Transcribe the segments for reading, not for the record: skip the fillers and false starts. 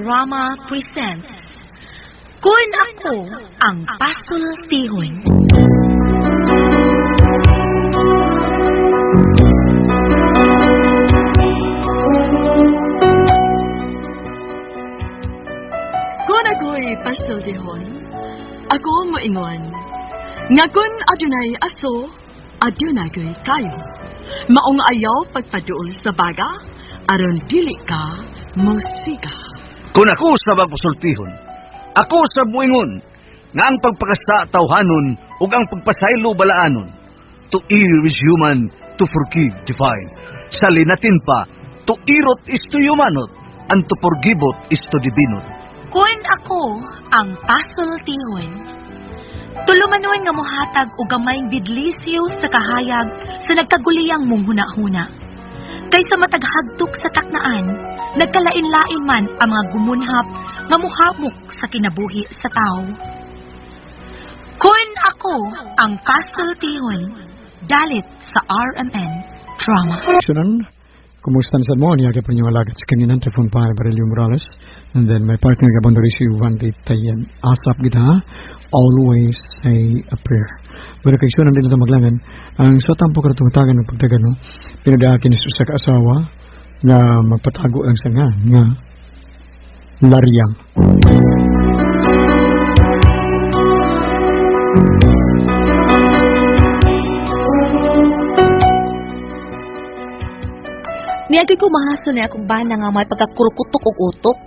Drama presents Kun Ako Ang Pasultihon. Kun ako'y pasultihon, ako moingon. Nga kun adunay aso, adunay ko'y kayo. Maong ayaw pagpaduol sa baga, aron dili ka musika. Kung ako sa magpasultihon, ako sa muingon, nga ang pagpakasta tawhanon ug ang pagpasaylo balaanon. To err is human, to forgive divine. Sa linatin pa, to irot is to humanot, and to forgivot is to divinot. Kun Ako Ang Pasultihon. Tulumanon nga mohatag og gamayng bidlisyo sa kahayag sa nagkaguliyang mong huna-huna. Kaysa mataghagtok sa taknaan, nagkalain-lain man ang mga gumunhap nga muhamok sa kinabuhi sa tao. Kun Ako Ang Pasultihon, dalit sa RMN Drama. Sunan, kumusta sa mo? Niya ka pa niyong alagat sa kanina, Tefon pa, Barilio Morales. And then my partner, Gabandorisi, Wandi Tayen. Asap kita, always say a prayer. Pero kay sunan din ito maglangan, ang sa tampo karatungtagan ng pagtagan, no? Pinadaakin iso sa kaasawa na magpatago ang sanga nga laryang. Niyagi ko mahaso na akong bana nga may pagkakulkutok og utok.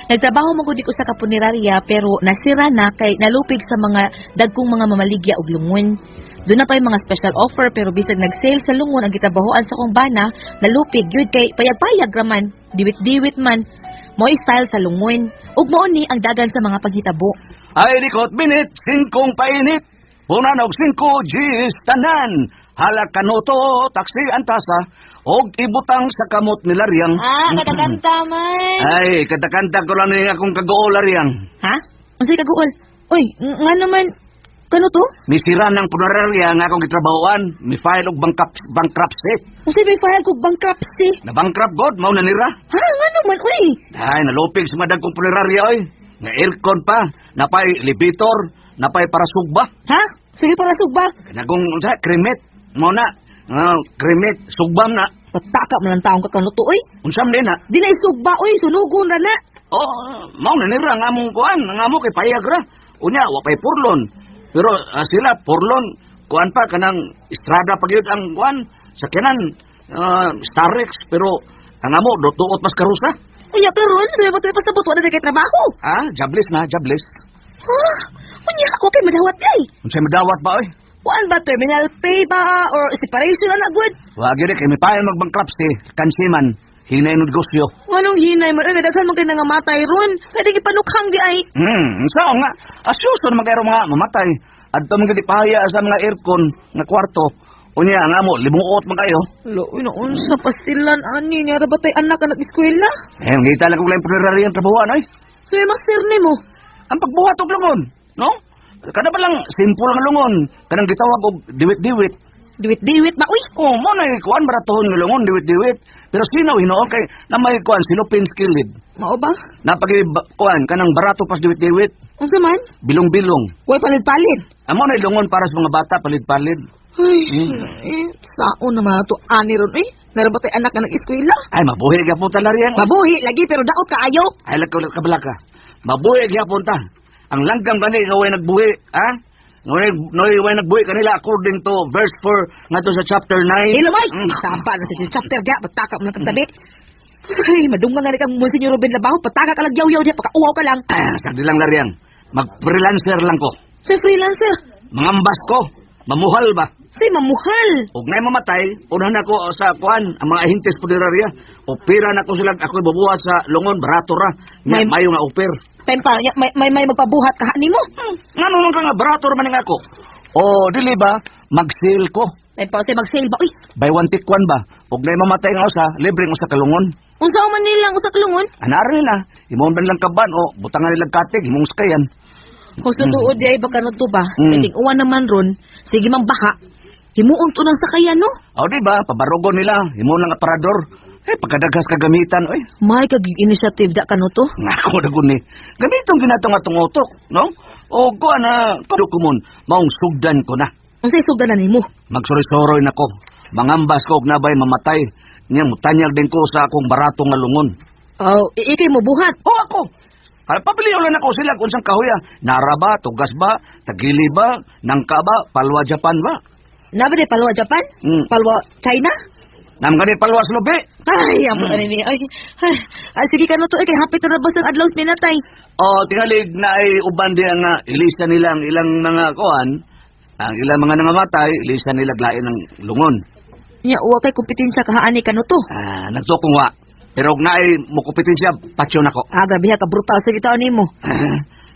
Nagtrabaho mo ko sa kapunerarya pero nasira na kay nalupig sa mga dagkong mga mamaligya og lungon. Doon na pa yung mga special offer pero bisag nag-sale sa lungon ang gitrabahoan sa kong bana, nalupig yun kay payag-payag raman, diwit-diwit man. Mo style sa lungon. Ug mao ni ang dagan sa mga paghitabo. Ay likot minit, 5 painit. Punan og 5 G's tanan. Halak kanoto, taksi antasa. Og ibutang sa kamot ni Laryang. Kadaganta man. Ay, katakanta ko lang niya akong kagoo Laryang. Ha? Unsay kaguol? Oy, nga naman kano to? Misira ng punerarya nga akong gitrabahoan. Mi file og bankruptcy. Unsay may file kog bankruptcy? Na bankrupt god, mao na nira. Ha, nga naman oy. Ay, nalupig sa madag kong punerarya oy. Nga aircon pa, napay elevator, napay para sugba. Ha? Sige para sugba. Kanagong unsa kremit. Mao na. Kremit, sugbam na. Pataka man ang taong kakanuto oy. Unsam din na. Di na isugba oy, sunugon ra na. Oh, mao na nira nga among kuan, nga amo kay payag ra. Unya wa pay purlon. Pero sila purlon kuan pa kanang estrada pagyud ang kuan sa kanan Starex pero ang amo duot mas karusa. Unya karon sa mo pasabot wala na kay trabaho. Jobless na, jobless. Ha? Unya ako kay madawat day. Unsay madawat ba oy? Kuan ba terminal pay ba or separation na good? Wa gyud kay may payon magbankruptcy, kansiman, hinay no negosyo. Anong hinay mo daghan man kay nga matay ron. Kaya di panukhang di ay. Sao nga? Asuso na magayro mga mamatay. Adto man gid pahaya sa mga aircon nga kwarto. Unya nga mo limuot man kayo. Lo, ino unsa pastilan ani niya ra batay anak ka nag-eskwela? Ngita lang kog lain punerarya ang trabahoan oy. So yung master nimo. Ang pagbuhat og lungon, no? Kada ba lang simple nga lungon, kanang gitawag og diwit-diwit. Diwit-diwit ba uy? Oh, mo na kuan baratohon nga lungon diwit-diwit. Pero sino hinoon kay na may kuan silupin skilled. Mao ba? Napagi kuan kanang barato pas diwit-diwit. Unsa man? Bilong-bilong. Way palit-palit. Amo na lungon para sa mga bata palit-palit. Ay, sao naman to ani ron eh. Narabatay anak ka nag-eskwela. Ay mabuhi gyapon ta Laryang. Mabuhi lagi pero daot ka ayo. Ay kabala ka. Mabuhi gyapon ta. Ang langgam gani nga way nagbuhi, ha? Noy way nagbuhi kanila according to verse 4 ngadto sa chapter 9. Ilaway. Tapa na sa chapter ga pataka mo katabi. Ay, madunggan nga kang Monsignor Ruben Labaho, pataka ka lang yaw-yaw diya, pagka-uwaw ka lang. Sagdi lang Laryang. Mag-freelancer lang ko. Sa freelancer? Mangambas ko. Mamuhal ba? Say, mamuhal. Ug nay mamatay, unahan ako sa kuan ang mga ahintes punerarya. Opera na ko sila, ako ibubuhat sa lungon, barato ra. Mayo nga oper. Tempa, may magpabuhat ka nimo. Ngano man ka nga, barato ra man nga ako. O, dili ba, mag-sale ko. Tempa, say mag-sale ba? Uy, Buy one take one ba? Ug nay mamatay nga usa, libre nga usa kalungon. unsa man nilang usa ka lungon? Anar nila, imong ban lang kaban o butangan nilang katig, imong skayan. Kung sa tuod di ay baka to ba? Mm. Kating uwan naman ron, sige mang baha. Himuon to ng sakayan, no? O di ba, pabarugon nila, imong lang aparador. Pagkadagas kagamitan, oy. May kag-initiative da kanuto. Nako na guni. Gamitong ginatong atong utok, no? O kuha na, kadukumon, maong sugdan ko na. Unsay sugdanan nimo? Magsoroy-soroy na ko. Mangambas ko og nabay mamatay. Niya mutanyag din ko sa akong baratong nga lungon. Oh, ikay mo buhat. O ako. Ay, papiliw lang ako sila kung saan kahuya. Nara ba, tugas ba, tagili ba, nangka ba, palwa Japan ba? Nabi de palwa Japan? Palwa China? Nam ganit palwa sa lobi. Ay, amo na ni. Ay, sige kanuto kay hapit na bas ang adlaw minatay. O, tingalig na ay uban diya nga, ilisa nila ang ilang mga kuan, ang ilang mga nangamatay, ilisa nila glain ng lungon. Nya wa kay kompetensya kahaani kanuto. Nagsukong wa. Pero og naay mo kompetensya, patyo na ko. Aga biha ka brutal sa gitaon nimo.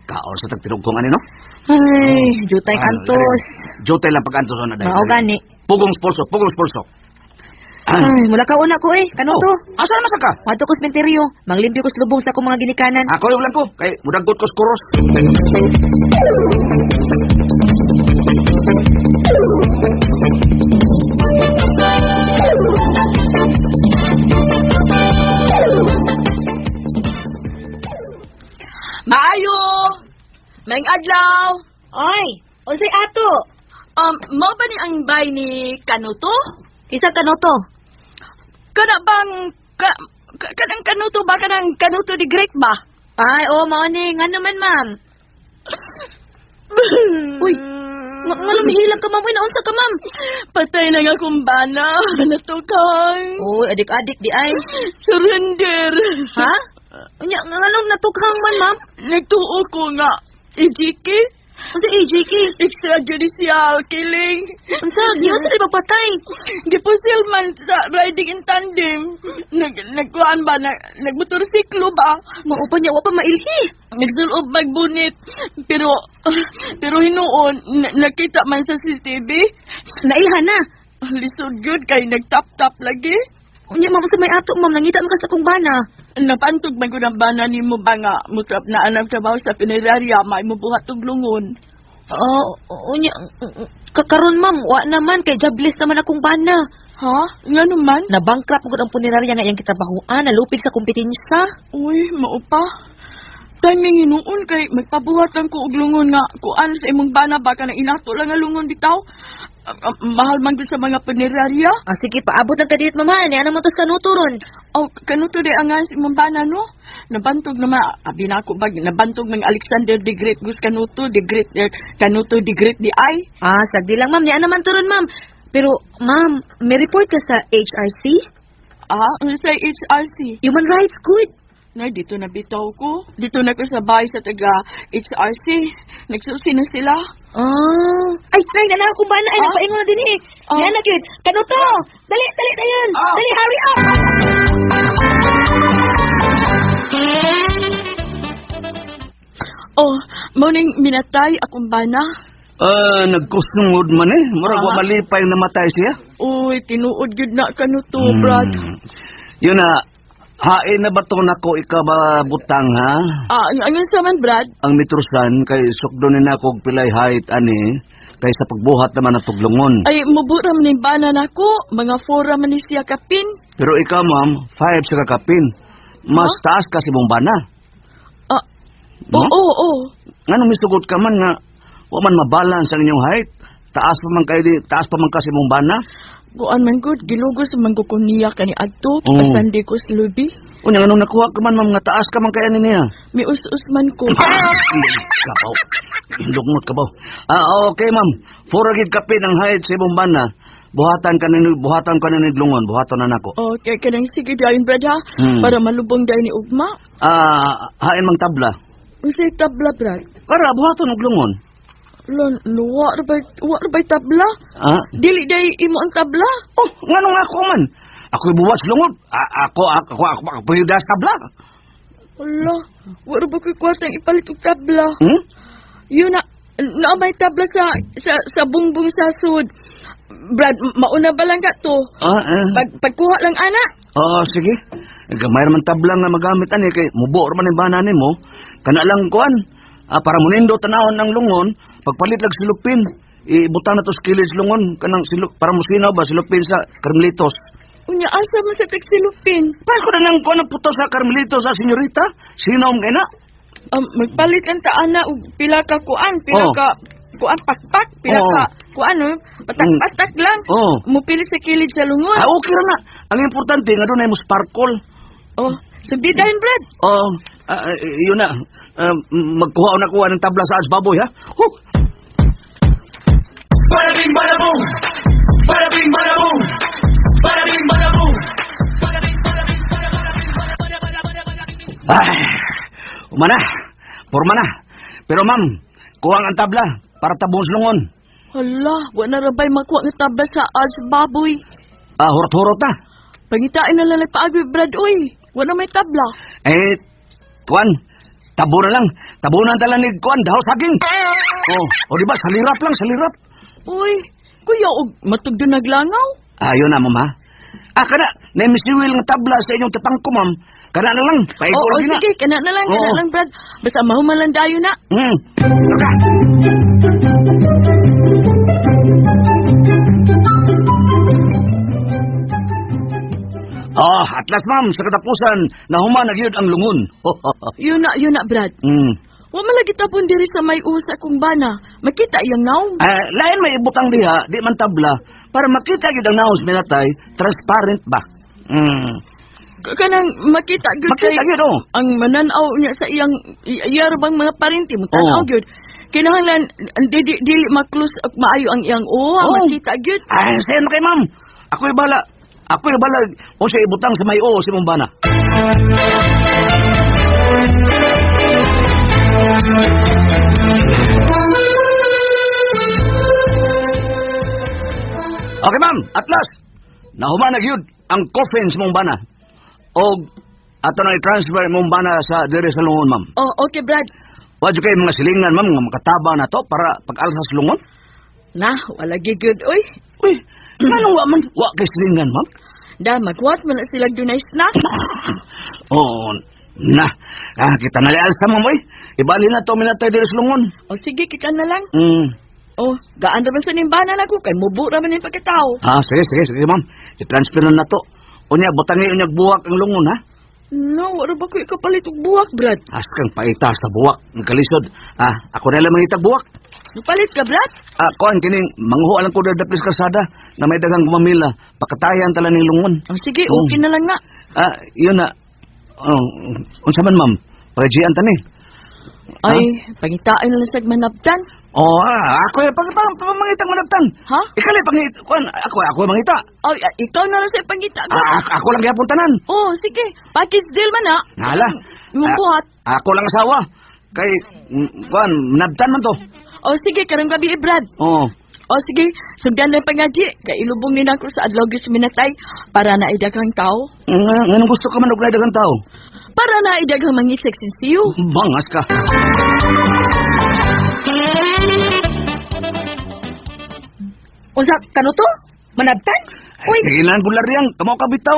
Kaor sa tagtirugkong ani, no? Ay, jutay kantos. Jutay lang pag-antos na dahil. Mao gani. Pugong spulso, pugong spulso. Ay, mula ka una ko kanuto. Asa na masa ka? Wato ko sementeryo, manglimpyo ko sa lubong sa akong mga ginikanan. Ako yung lang ko, kay mudaggot ko skuros. Maayo! Maing adlaw! Oy, unsay ato? Mao ba ni ang bay ni Kanuto? Isa kanuto. Kana bang kanang Kanuto ba kanang Kanuto di Great ba? Ay, mao ni nga naman, ma'am. Uy, nga lumihilang ka, ma'am. Uy, naunsa ka, ma'am. Patay na nga akong bana. Natukang. Uy, adik-adik di ay. Surrender. Ha? Unya, nga anong natukhang man, ma'am? Nagtuo ko nga. Ijiki? Unsa AJK? Extrajudicial killing. Unsa, giyo sa di patay. Gipusil man sa riding in tandem. Nagkuhan ba? Nagmotorsiklo ba? Maupa niya, wa pa mailhi. Nagsulob magbunit. Pero hinuon, nakita man sa CCTV. Nailhan na. Lisod good kay nagtap-tap lagi. Unya, ma'am, sa may ato, ma'am. Nangita mo ka sa akong bana. Napantog man ko ng bana ni mo ba nga mutrap na anang trabaho sa pinerarya, may mubuhat og lungon. Unya, kakaron, ma'am, wa naman, kay jobless naman akong bana. Ha? Nga naman? Nabankrupt mo ang punerarya nga iyang kitrabahoan, nalupig sa kompetensya. Uy, maupa. Timing hinuon kay magpabuhat lang ko og lungon nga kuan sa imong bana baka na inato lang nga lungon bitaw. Mahal man gud sa mga punerarya. Sige, paabot lang ka dito, mama. Ano mo tos kanuto ron? Kanuto di ang sa imong bana, no? Nabantog naman, abi na ako bag, nabantog ng Alexander the Great Gus Kanuto, the Great, Kanuto the Great the I. Sagdi lang, ma'am. Yan naman to ron, ma'am. Pero, ma'am, may report ka sa HRC? Ano sa HRC? Human Rights, good. Dito na bitaw ko. Dito na ko sa bahay sa taga HRC. Nagsusi na sila. Ay, na akong bana. Ay, napaingon na din eh. Yan na, cute. Kanuto! Dali, dayon. Dali, hurry up! Morning minatay akong bana. Nagkusungod man eh. Murag wa malipay namatay siya. Uy, tinuod yun na Kanuto, Brad. Yun na, hain na ba ito na ko ikabutang, ha? Ano sa man, Brad? Ang mitrosan, kay sukdonin na kog pilay height, ani, kay sa pagbuhat naman na tuglungon. Ay, mabura man yung bana na ko. Mga 4 man ni siya kapin. Pero ikaw, ma'am, 5 sa kakapin. Mas taas kasi mong bana. No? Oo. Nga nung misugot ka man nga, wa man mabalance ang inyong height. Taas pa man kasi mong bana. Kuan man gud, gilugos man ko niya kani adto, Oo. pasandi ko sa lubi. Unya nga nung nakuha ka man, ma'am, nga taas ka man kaya niya. May us-us man ko. Kabaw. Lungot ka ba? Okay, ma'am. Furagid kapin ang height sa imong bana. Buhatan ka na ni lungon. Buhatan na nako. Okay, kanang sige dayon, Brad, ha? Para malubong dayon ni Ugma. Hain mang tabla. Unsay tabla, Brad? Para buhaton og lungon. Wa rabay tabla. Dili day imo ang tabla. Nganong ako man. Ako'y buwas lungod. Ako payudas tabla. Wala. Wa rabay ko kwartang ipalit og tabla. Yun na may tabla sa bungbong sa sud. Brad, mauna ba lang ka to? Pagkuha lang, anak. Sige. Gamay naman tabla nga magamit ani kay mubo man yung bana nimo. Kana lang kuan. Para munindo tanawon ng lungon, pagpalit lag silupin. Ibutang na to sa kilid lungon kanang para musinaw ba silupin sa Carmelitos. Unya asa mo sa tagsilupin. Paano ko na nang kuha ng puto sa Carmelito sa senyorita? Sino ang kena? Magpalit lang ta ana og pila ka kuan, pila Oh. ka kuan pakpak, pila Oh. ka kuan patak-patak lang. Oh. Mupilit sa kilid sa lungon. Okay ra na. Ang importante nga doon ay mo sparkle. Oh, subidahin Brad. Oh, yun na. Magkuha na kuha ng tabla sa asbaboy, ha? Huh! Bada bing, bada boom. Bada bing, bada boom. Bada bing, bada boom. Bada bing, bada bing, bada bing, bada bing. Ay, umana. Porma na. Pero ma'am, kuha ang tabla para tabong lungon. Hala, wa na rabay makuha nga tabla sa as baboy. Hurot-hurot na. Pangitain na lang paagoy Brad oy. Wa na may tabla. Kuan, tabo na lang. Tabo na ang talanig, kuan, dahil saging. O diba, salirap lang, salirap. Uy, kuya og matugdo naglangaw. Yun na, ma'am, ha? Kana, na-misiwil ng tabla sa inyong tatangko, ma'am. Kana na lang, paigol Oo, din na. sige, kana na lang, kana Oo. lang Brad. Basta mahumalan dayo na. Baka. Atlas, ma'am, sa katapusan, nahuman na gyud ang lungon. Yun na Brad. Wa man lagi tapon diri sa may usa kong bana. Makita iyang naw. Lain may ibutang diha, di man tabla, para makita gyud ang naos minatay, transparent ba? Kanang makita gyud Makita gyud, oh. ang mananaw niya sa iyang iyarbang mga parinti mo tanaw gyud. Kinahanglan dili maklose og maayo ang iyang uwa, Oh. makita gyud. Sayo na kay ma'am. Ako'y bala. Ako'y bala. O siya ibutang sa may o si Mumbana. Okay, ma'am. Atlas. Nahuman na gyud ang coffin sa Mumbana. O ato na i-transfer Mumbana sa dire sa lungon, ma'am. Oh, okay Brad. Wadyo kayo mga silingan, ma'am, nga makatabang na to para pag-alsa sa lungon. Na, wala gyud oy. Uy, nanong wa man? Wa kay silingan, ma'am. Da magwat man na sila dunay snack. Oo. Kita na lial sa mamoy. Ibali na to minatay diri sa lungon. O sige, kita na lang. Mm. Gaan ra man sa nimbanan ako kay mubo ra man yung pagkatao. Sige, ma'am. I-transfer na to. Unya, butangi unyag buwak ang lungon, ha? No, wala ba ko ikapalit og buwak, Brad? Askang paita sa buwak. Nagkalisod. Ako na lang mangitag buwak. Napalit ka, Brad? Kuan, kining, manghuwa lang ko na dapis kasada na may dagang gumamila. Pakatayan tala ng lungon. Sige, okay na lang na. Yun na. Unsa man, ma'am? Pagian tani. Ay, pangitain na lang sa manabtan. Ako pangitang manabtan. Ha? Ikali pangit, kuan, ako mangita. Ay, ikaw na lang sa pangita. Ako lang gyapon tanan. Oh, sige. Pakis deal man na. Hala. Yung buhat. Ako lang asawa. Kay kuan, manabtan man to. Oh, sige, karang gabi, Brad. Oh. Oh, sige, sugdan na pangaji. Kay ilubong ni nako sa adlaw gyud minatay para na idaghang tao. Nganong gusto ka man og daghang tao? Para na idaghang mangisik sinsiyo. Bangas ka. Unsa kano to? Manabtan? Uy, Sige lang bular yang, kamo ka bitaw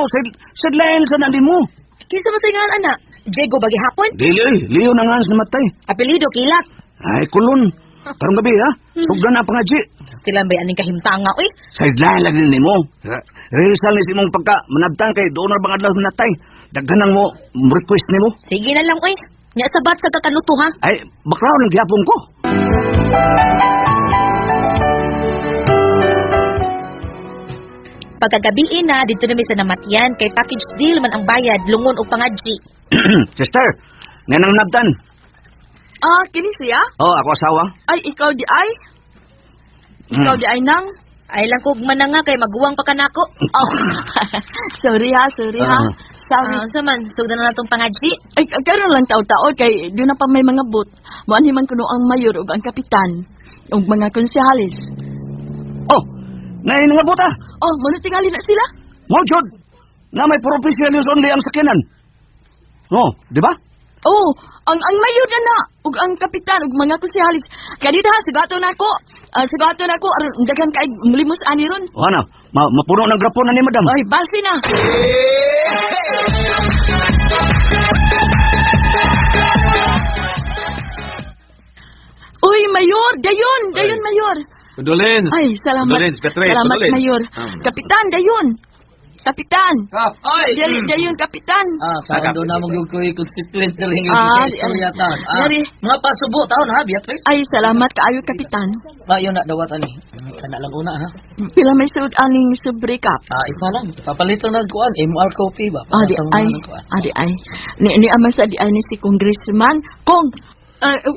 sa lain sa nandi mo. kinsa man sa nga ana? Diego bagi hapon? Dili, liyo na nga sa matay. Apelyido kilat. Ay, kulon. Karong gabi, ha? Sugdan na pangaji. Sila ba aning kahimtanga uy? Sideline lang din nimo. Rehearsal ni simong pagka manabtan kay doon na bang adlaw natay. Daghanang mo request nimo. Sige na lang uy. Nya sabat sa kakanuto ha. Ay, baklaw ng gyapon ko. Pagkagabi na dito na may sa namatyan kay package deal man ang bayad lungon og pangadji. Sister, nanang nabtan. Kini siya? Ako asawa. Ay, ikaw di ay? Ikaw di ay nang? Ay lang kog mananga kay maguwang pa kanako. Oh. sorry ha. Sorry. Sa man sugdan na natong pangadji. Ay, karon lang tao-tao kay di na pa may mga bot. Muanhi man kuno ang mayor ug ang kapitan ug mga konsehalis. Ngayon nga buta. Muna tingali na sila. Mojod. Na may professional use only ang sakinan. Di ba? Ang mayor na ug ang kapitan ug mga konsehalis. Kadita sugato nako. Sugato nako aron daghan kay mulimos ani ron. Ano? Mapuno ng grapon na ni madam. Ay, basi na. Uy, mayor, dayon mayor. Condolence. Ay, salamat. Condolence, Catherine. Salamat, Condolence. mayor. Kapitan, dayon. Kapitan. Kap, ay! Dayon, Kapitan. Saan doon na mag-ukoy constituent ring Ah, istorya taon. Dari. Mga pasubo taon ha, Beatrice? Ay, salamat kaayo, Kapitan. Yun na, dawatan ni. Kana lang una ha. Pila may sud aning sobre kap. Ipa lang. Papalitan na kuan, MR copy ba? Adi ay. Adi ay. Ni aman sa di ay ni si Congressman. Kong,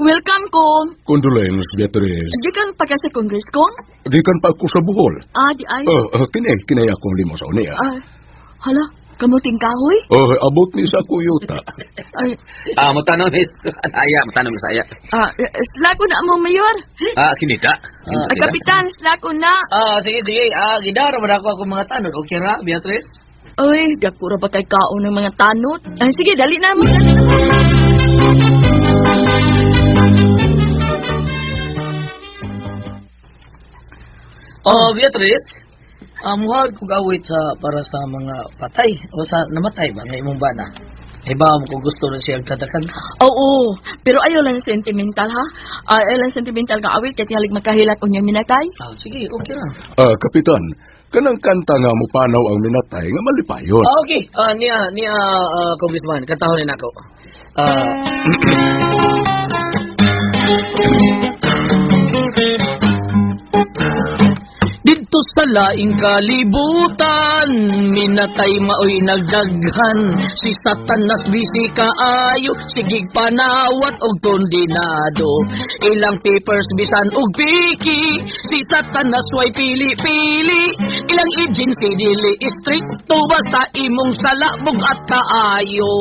welcome, Kong. Condolence, Beatrice. Di kan pagka sa Congress, Kong? Di kan pa ako sa Bohol. Adi ay. Kinay akong limo sa unia. Hala, kamuting kahoy? Abot ni sa kuyuta. Ay, Mo tanong ni saya, mo tanong saya. slako na mo, Mayor. Kinita. Kapitan, slako na. Sige. Gidara mo na ako mga tanod. Okay ra, Beatrice? Ay, dakura pa kay kaon ng mga tanot. Ay, sige, dali na mo. Beatrice, muhag ko gawit para sa mga patay o sa namatay ba ng imong bana. Iba mo kung gusto na siya tatakan. Oo, pero ayaw lang sentimental ha. Ayaw lang sentimental ka awit kaya halig magkahilat o niya minatay. Sige, okay ra. Kapitan, kanang kanta nga mo panaw ang minatay nga malipayon. Okay. Niya, Congressman, katahonin ako. Dito sa laing kalibutan, minatay maoy nagdaghan. Si Satanas bisi kaayo, sigig panawat og kondinado. Ilang papers bisan og piki, si Satanas way pili-pili. Ilang agency dili istrikto basta imong salabog at kaayo.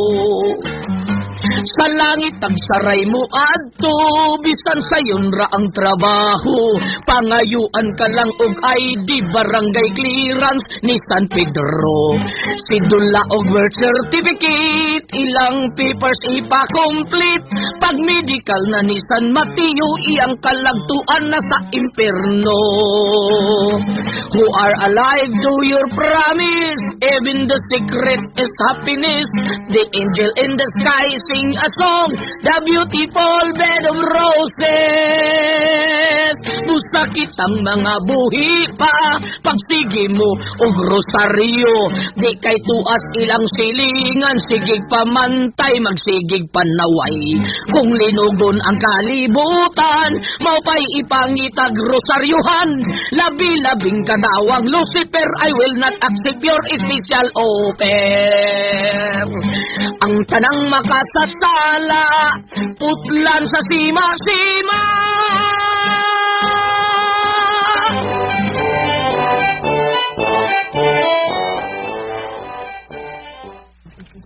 Sa langit ang saray mo adto, bisan sayon ra ang trabaho. Pangayuan ka lang og ID, barangay clearance ni San Pedro. Sidula og birth certificate, ilang papers ipa-complete. Pag medical na ni San Mateo, iyang kalagtuan na sa impierno. Who are alive, do your promise, even the secret is happiness. The angel in the sky sing a song, the beautiful bed of roses. Busa kitang mga buhi pa, pagsigi mo og rosaryo. Di kay tuas ilang silingan, sigig pamantay, magsigig panaway. Kung linugon ang kalibutan, maupay ipangitag rosaryuhan. Labi-labing kadawang Lucifer, I will not accept your special offer. Ang tanang makasasala, putlan sa sima-sima.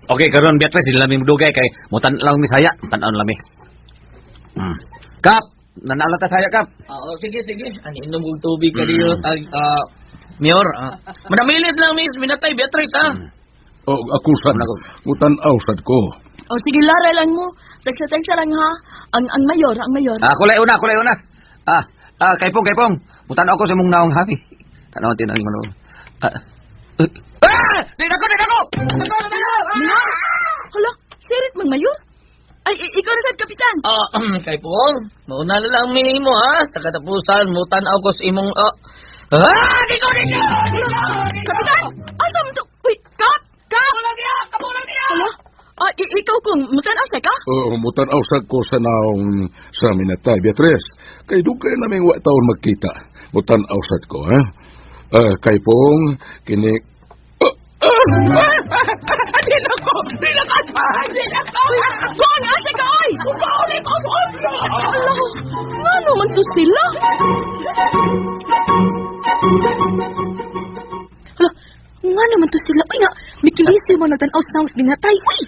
Okay, karon Beatrice, dili lami mudugay kay mutan lang mi saya, tan-on lami. Kap, nanala ta saya kap. Sige. Ani inom kong tubig ka diyo, Mayor. Madamilit lang, miss. Minatay, Beatrice, ha? Ako sad, mutan ausad ko. O sige, laray lang mo. Tagsa-tagsa lang ha. Ang mayor. Ako lay una. Kaypong. Mutan ako sa mong naong happy. Tanaw tinang mo. Dito ko! Mayor? Hala, sirit mang mayor? Ay, ikaw na sad, Kapitan. Kay Pong, mauna na lang mo, ha? Sa katapusan, mutan ako sa imong, Dito! Kapitan, asa mo to? Uy, Kap! Kapulang niya! Hala? Ikaw kung mutan asa ka? Mutan ausad ko sa naong sa minatay, Beatrice. Kay dugay naming wa taon magkita. Mutan ausad ko, ha? Kay Pong, kini... Dila ko! Kung asa ka, oy! Hala, nga naman to sila? Hala, nga naman to sila. Uy nga, mikilisi mo nagtanaw sa naos binatay. Uy!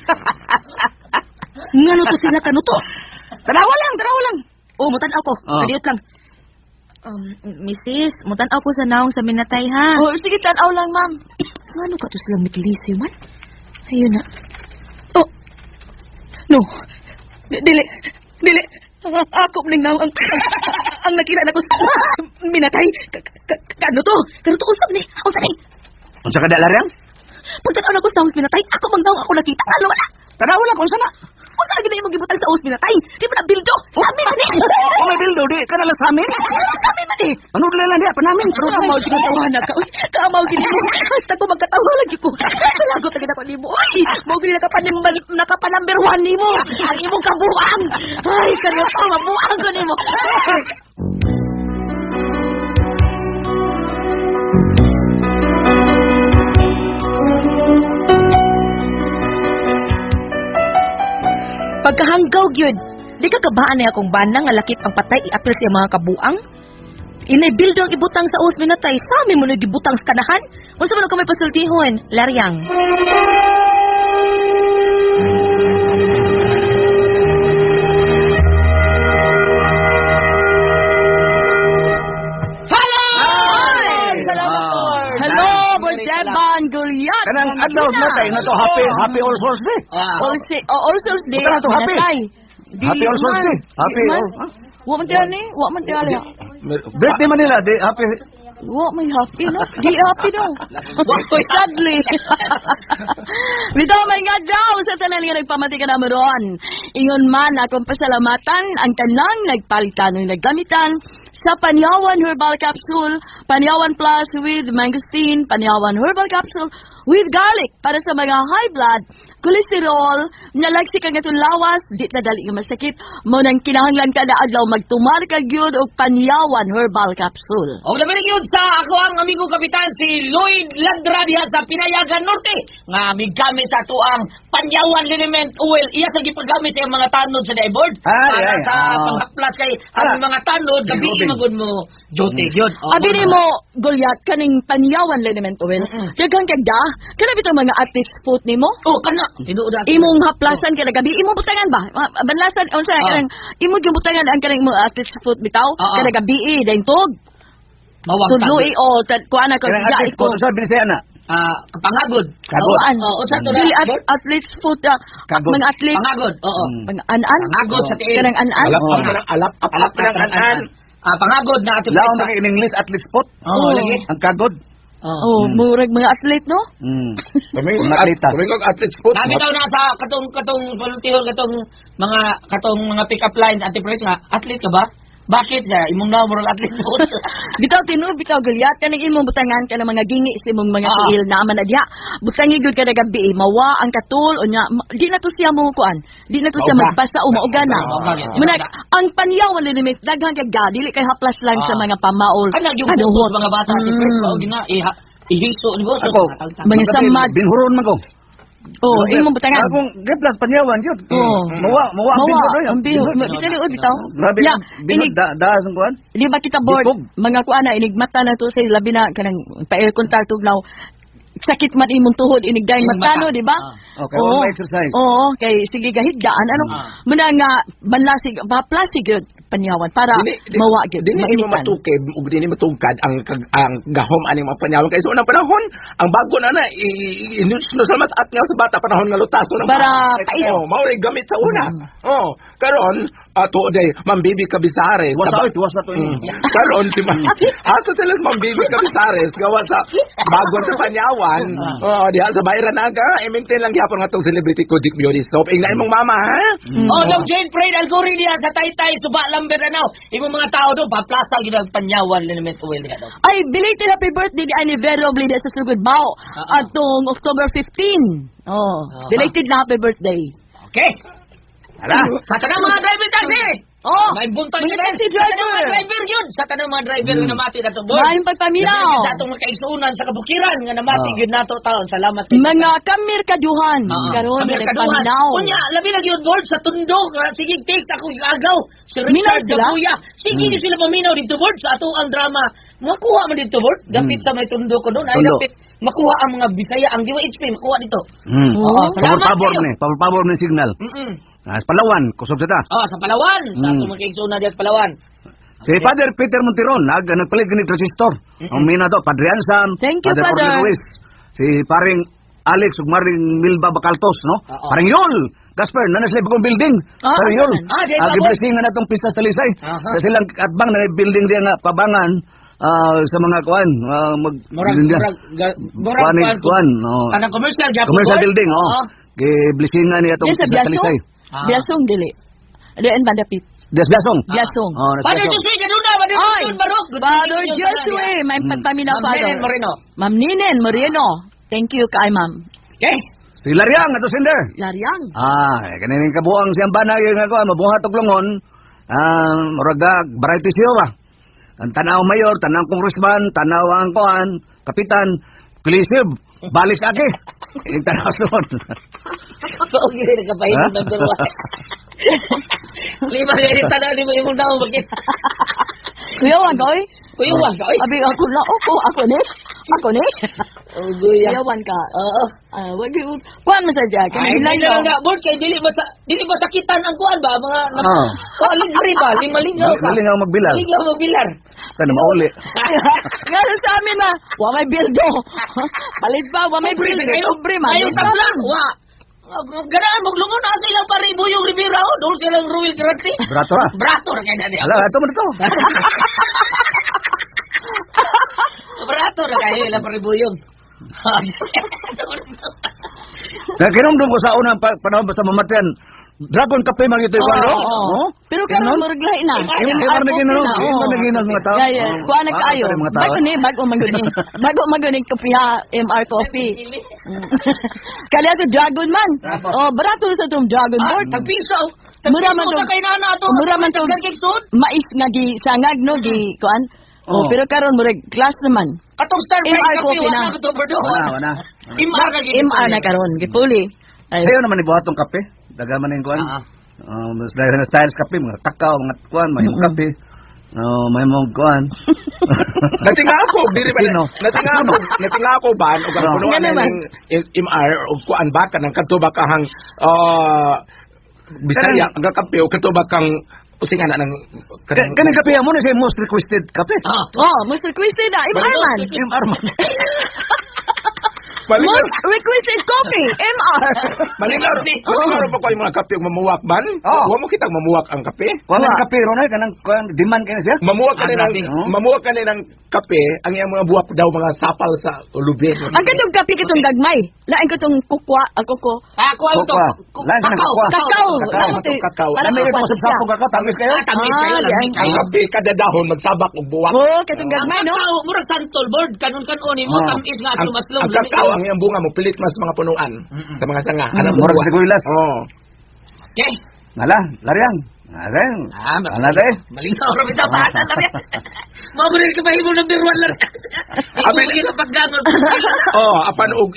Nga no to sila kano to? Tarawa lang. Mutan ako. Kadiyot lang. Mrs., mutan ako sa naong sa minatay ha. Sige, tanaw lang, ma'am. Ano ka to silang mikilisi man? Ayun na. No. Dili. Ako ning naong ang nakita na ko sa minatay. Kano to usap ni. Usap ni. Unsa ka dalarang? Pagkataon ako sa naong minatay, ako bang naong ako nakita. Ano wala? Tanaw lang kung sana. Huwag ka lagi na imong gibutang sa ospital tay. Di mo na bildo. Sa amin man eh. O may bildo, di ka nalang sa amin. Sa amin man eh. Ano lang di, pa namin. Kamaw siya tawanan ka. Uy, kamaw gini mo. Basta ko magkatawa lagi ko. Salagot lagi ako ni mo. Uy, mo gini nakapanumber 1 ni mo. Ang imong kabuang. Ay, kanya pa, mabuang ko ni mo. Pagkahanggaw gyud, di ka kabaan na akong bana nga lakip ang patay iapil sa mga kabuang? Inay bildo ang ibutang sa usmi na tay, sa amin mo na gibutang sa kanahan? Unsa man ko may pasultihon, Laryang? Hello, Bolseban, Gulyat. Kanang adlaw na tayo na to, happy All Souls Day. All Souls Day. Bukan na to, happy. Natay. Happy All Souls Day. Happy All... Wa man tiyan ni, wa man tiyan. Birthday man nila, di happy... Wa may happy no? Di happy no. Wa sadly. Bitaw may nga daw sa tanan nga nagpamati ka na meron. Ingon man akong pasalamatan ang tanang nagpalitan ng naggamitan sa Panyawan Herbal Capsule, Panyawan Plus with mangosteen, Panyawan Herbal Capsule with garlic para sa mga high blood, cholesterol, nalagsik ang atong lawas, di na dali nga masakit, mo nang kinahanglan ka na adlaw magtumar ka gyud og Panyawan Herbal Capsule. O labi yun sa ako ang amigo kapitan si Lloyd Landra diha sa Pinayagan Norte nga migamit sa tuang Panyawan Liniment Oil. Iya sa gipagamit sa mga tanod sa dashboard para sa panghaplas kay ang mga tanod gabi magud mo jote gyud. Abi ni mo Gulyat kaning Panyawan Liniment Oil. Daghang kagda kana bitaw mga artist food nimo? Oh kana tinuod ako. Imong haplasan kada gabi imong butangan ba? Banlasan unsa kanang imong gibutangan ang kanang mga artist food bitaw kada gabi dayon tog. Mawag Tudloy o kuana ko Kanang guys artist ko, sa binisaya na. kapangagod. Kagod. Oo, sa to Dili athletes food Kagod. mga athlete pangagod. Oo. mga an-an. Pangagod sa tiil. Kanang an-an. Alap ng anan. Pangagod na ating Laon sa in English, athlete spot. Oo, lagi. Ang kagod. Oh, murag mga athlete no? Kaming Atleta. athlete sport. Sabi daw na sa katong volunteer katong mga pick-up lines anti-press nga athlete ka ba? Bakit siya? Imong na murag athlete po. Bitaw tinuod bitaw Gulyat kanang imong butangan kana mga gingi sa imong mga tiil na man adya. Butangi gud kada gabi mawa ang katul unya di na to siya mo kuan. Di na to siya magbasa o maugana. Muna ang Panyawan Liniment daghang kay dili kay haplas lang sa mga pamaol. Kana yung butos mga bata anti-press mao gina ihiso ni bo. Ako, Mga samad. binhuron man ko. Oh, imong butangan. Akong giblas Panyawan yun. Oh. Mawa ang binhod doy. Ang bihod. Bitaw bitaw. Grabe Ya, ang binhod daas ang kuan. Di ba kita board? Dipog. Mga kuana inigmata na to sa labi na kanang pa-air contact tugnaw. Sakit man imong tuhod inigday matano, di ba? Okay, all exercise. Oo, kay sige gahigdaan ano. Muna nga banlasig plastic gyud Panyawan para mawa gyud. Dili mo Mainitan. matukid ug dili matugkad ang gahom aning mga panyawan kay sa unang panahon ang bago na inusno sa matat nga sa bata panahon nga lutaso ng Para pais. mao ray gamit sa una. Karon ato day Mambibi Cabisares. Was na to. Karon si asa sila Mambibi Cabisares gawa sa bago sa panyawan. Diha sa Bayran Naga i-maintain lang gyapon nga tong celebrity Kodik Beauty Soap. Ingna imong mama ha? Oh, no Jane Fred Algori diha sa Taytay suba lamber na imong mga tao do paplasal gid ang Panyawan Liniment Oil diha daw. Ay, belated happy birthday di anniversary di sa sugod bao atong October 15. Belated na happy birthday. Okay. Ala. Sa tanang mga driver taxi. May buntag mga kita. taxi Sa tanang mga driver. driver yun. Sa tanang mga driver nga namati na to. board. Maayong pagpaminaw. Sa atong makaisunan sa kabukiran nga namati gyud nato taon. Salamat. kay Mga kamir kaduhan. Karon Kami na kaduhan. nagpaminaw. Kunya, labi lagi yun board sa tundo. Sige, takes ako yung agaw. Si Minaw Richard sila? Gabuya. Sige, sila paminaw dito board sa ato ang drama. Makuha man dito board. Gapit sa may tundo ko doon. Ay, Tundo. gapit. Makuha ang mga Bisaya. Ang Diwa HP, makuha dito. Salamat Pabor kayo. ni, pabor ni signal. Sa Palawan, kusog sa ta. Sa Palawan. Sa atong magkaigsunan diyan sa Palawan. Si Father Peter Montiron, nagpalit gani transistor. Ang mina to, Padre Ansam, Thank you, Father Father. Ruiz. Si paring Alex ug maring Milba Bacaltos, no? Paring Yol. Gasper, nanas sila bagong building. Paring Yol. di ba, Giblessing na natong pista sa Talisay. Sa silang atbang na building diya nga pabangan sa mga kuan, Murag kuan, Anang commercial Japan. commercial building, Giblessingan niya itong Yes, sa pista sa Biaso? Talisay. Biasong dili. Diyan bandapit. Biasong. Biasong. Oh, Father biasong. Joshua, ganun na. Father Ay, Joshua, Barok. Father Joshua, may pagpaminaw Ma'am Father. Helen Moreno. Ma'am Ninen Moreno. Thank you kay Ma'am. Okay. Si Lariang ato sinder. Lariang. Kanining kabuang siyang bana yung ako, mabuhat og lungon. Muraga, variety siyo ba? Ang tanaw mayor, tanaw congressman, tanaw ang kuan, kapitan, pilisib, balik sa aki. Yung tanaw lungon. Paugi rin kapahimong ng dalawa. Lima rin tanaw ni mo imong daw. Kuya Wangoy. Kuya Wan ka, oy. Abi ako na ako ni. Ako ni. Oh, guya. Kuya Wan ka. Oo. Wag kuan mo sa diya. Ay, Kanang hindi lang nga, Bord, kay dili masakitan ang kuan ba? Mga, libre ba? Limalingaw ka. Malingaw magbilar. Limalingaw magbilar. Sana mauli. Ngayon sa amin na, wa may bildo. Palit ba, wa may bildo. Libre man. Ayaw sa plan. Wa. Ganaan, maglungon na silang paribo yung Rivera, o. Doon silang Ruel Grante. Brato ha. Brato na kaya na niya. Ala, ato mo dito. Brato na kaya ilang paribo yung. Nakinomdom ko sa unang panahon sa mamatian. Dragon kape man ito yung Oo. Pero karon mo reglahi na. Imar na ginuno. Imar na ginuno mga tao. Yeah. Kuha na kaayo. Bago ni, bago maguni. Bago maguni kopi ha, MR Coffee. Kali ato Dragon man. Barato sa itong Dragon Board. Tagpiso. Mura man Tagpiso kay nana to. Mura man to. Mais nga gi sangag no gi kuan. Pero karon mo class naman. Katong Starbucks MR kape, Coffee wala na. na to, Bordo. Wana. MR na karon gipuli. Sayo naman ibuhat tong kape. Dagaman yung kuan. Dahil na styles kape, mga takaw, mga kuan, may kape. May mga kuan. Natinga ako, diri ba? Sino? Natinga ako ba? O kung punuan Nga naman. ng MR o kuan ba ka ng katubak kahang Bisaya, ang kape o katubak kang usingan na ng Kanang kape mo na siya most requested kape. Mr. Christy na, MR man. MR man. Most requested coffee, MR. Malinaw ba ko yung mga kape yung mamuwak ban? Huwag mo kitang mamuwak ang kape. Wala kape ron ay kanang demand kaya siya. Mamuwak ka ng kape, ang iyang mga buwak daw mga sapal sa lubi. Ang katong kape kitong gagmay. Lain katong kukwa, koko. Ako ang to. Lain sa Kakao. Kakao. Para May ito sa sapong kakao, tamis kayo. Tamis kayo. Ang kape kada dahon magsabak og buwak. Katong gagmay, no? Kakao, murag santol, Board. Kanon-kanon mo, tamis nga, sumaslong. Ang kakao, ang iyang bunga mo pilit mas mga punuan sa mga sanga. Murag sa guilas. Okay. Nala, lariang. Nala, nala tayo. Malinaw rin sa bata lang yan. Mabunin ka ba himo ng birwan lang? Abi lagi na paggangon. Apan og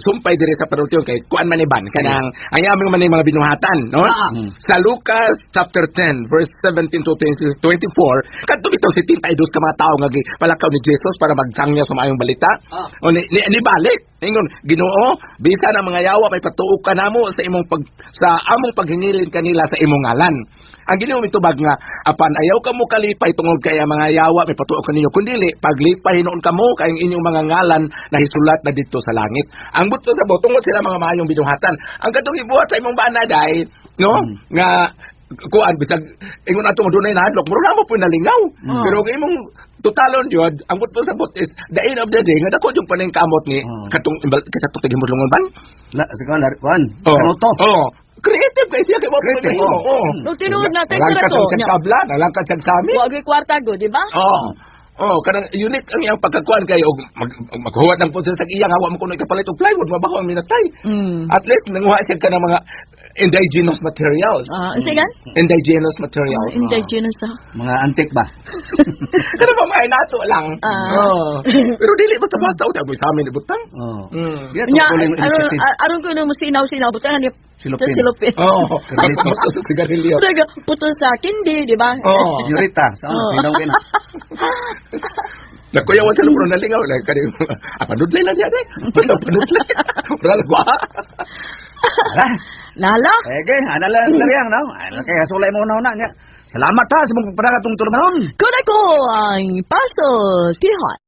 sumpay diri sa parutyon kay kuan man iban kanang ang aming man mga binuhatan, no? Sa Lucas chapter 10 verse 17 to 24, kadto bitaw 72 ka mga tawo nga palakaw ni Jesus para magsangya sa maayong balita. O ni balik. Ingon, Ginoo, bisa na mga yawa may patuok ka namo sa imong sa among paghingilin kanila sa imong ngalan. Ang Ginoo mitubag nga apan ayaw kamo kalipay tungod kay mga yawa may patuok kaninyo kundili paglipay hinuon kamo kay ang inyong mga ngalan na hisulat na didto sa langit. Ang buto sa tungod sila mga maayong binuhatan. Ang katong ibuhat sa imong banaday, no? Nga kuan bisag ingon ato mo dunay nahadlok muro na mo po nalingaw. Pero kay imong totalon jud ang buto sa bot is the end of the day nga dako yung paning kamot ni katong sa tutig mo lungon ban. Sige, kuan. Kanuto. Creative kay siya kay mo. No, tinuod na, tayo Nalangkad sa to. sa kabla, nalangkad sa sami. Huwag yung kwarta go, di ba? Kanang unique ang iyang pagkakuan kay og maghuwat ng punsa sa iyang hawa mo kuno ikapalit og plywood mabaho ang minatay. At least nanguha siya ka ng mga indigenous materials. Sigan? Indigenous materials. Indigenous to. Mga antik ba? Kana ba may nato lang. Pero dili basta basta uta sa amin ibutang. Aron ko mo sinaw-sinaw butahan ni Silupin. Silupin. Basta sa sigarilyo. Putol sa kindi, di ba? Yurita. Sino kina? Nakuyawan sa lumuro na lingaw. Panudlay lang siya. Panudlay. Maral ba? Nala? Anala lariang, no? Kaya sulay mo na niya. Salamat ha sa mong pagpadagatong tulumanon. Kunay ko ang paso tihon.